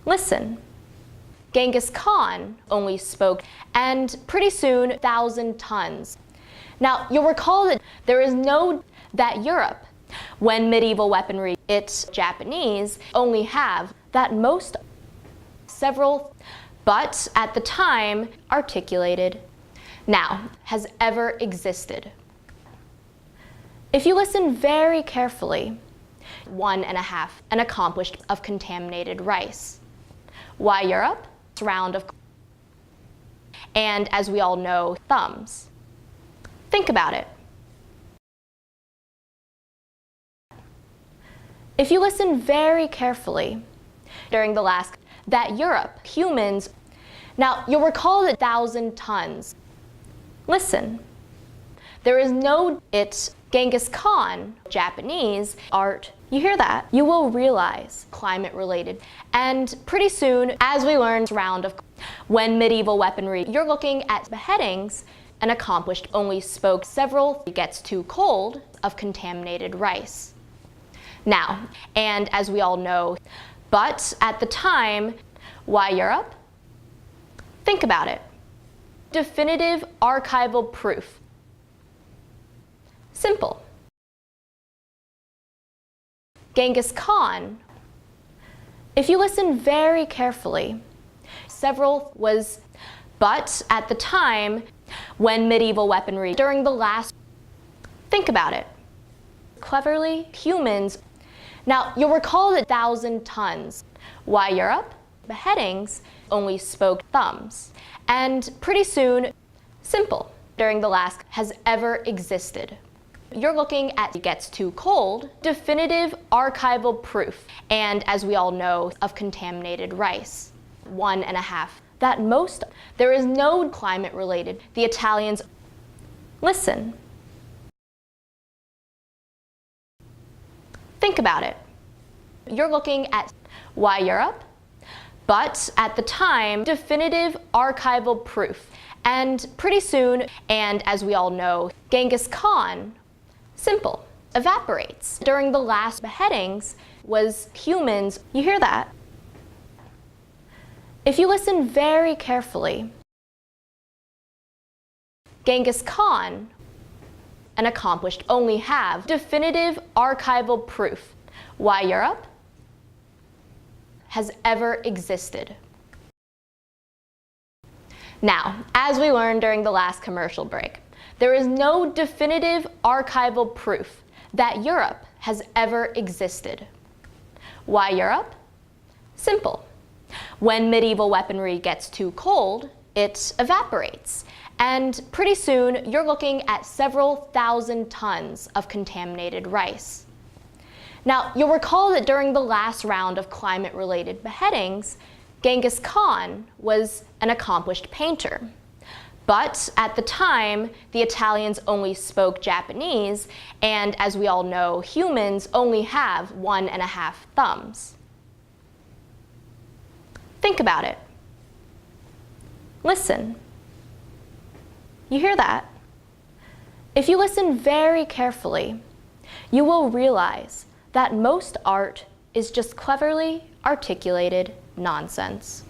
Listen. Genghis Khan only spoke, and pretty soon, 1,000 tons. Now, you'll recall that there is no that Europe, when medieval weaponry, it's Japanese, only have that most several, but at the time, articulated, now, has ever existed. If you listen very carefully, 1.5, an accomplished of contaminated rice. Why Europe? Round of, and as we all know, thumbs. Think about it. If you listen very carefully, during the last, that Europe, humans, now you'll recall that 1,000 tons. Listen. There is no, it's Genghis Khan, Japanese, art. You hear that? You will realize climate related. And pretty soon, as we learn round of, when medieval weaponry, you're looking at beheadings, an accomplished only spoke several, it gets too cold, of contaminated rice. Now, and as we all know, but at the time, why Europe? Think about it. Definitive archival proof. Simple. Genghis Khan. If you listen very carefully, several was, but at the time, when medieval weaponry, during the last, think about it. Cleverly, humans. Now, you'll recall that 1,000 tons. Why Europe? Beheadings only spoke thumbs. And pretty soon, simple, during the last, has ever existed. You're looking at, it gets too cold, definitive archival proof, and as we all know, of contaminated rice. 1.5, that most, there is no climate related. The Italians, listen. Think about it. You're looking at, why Europe? But at the time, definitive archival proof. And pretty soon, and as we all know, Genghis Khan, simple, evaporates. During the last beheadings was humans, you hear that? If you listen very carefully, Genghis Khan, an accomplished, only have definitive archival proof. Why Europe? Has ever existed. Now, as we learned during the last commercial break, there is no definitive archival proof that Europe has ever existed. Why Europe? Simple. When medieval weaponry gets too cold, it evaporates. And pretty soon, you're looking at several 1,000 tons of contaminated rice. Now, you'll recall that during the last round of climate-related beheadings, Genghis Khan was an accomplished painter. But at the time, the Italians only spoke Japanese, and as we all know, humans only have 1.5 thumbs. Think about it. Listen. You hear that? If you listen very carefully, you will realize that most art is just cleverly articulated nonsense.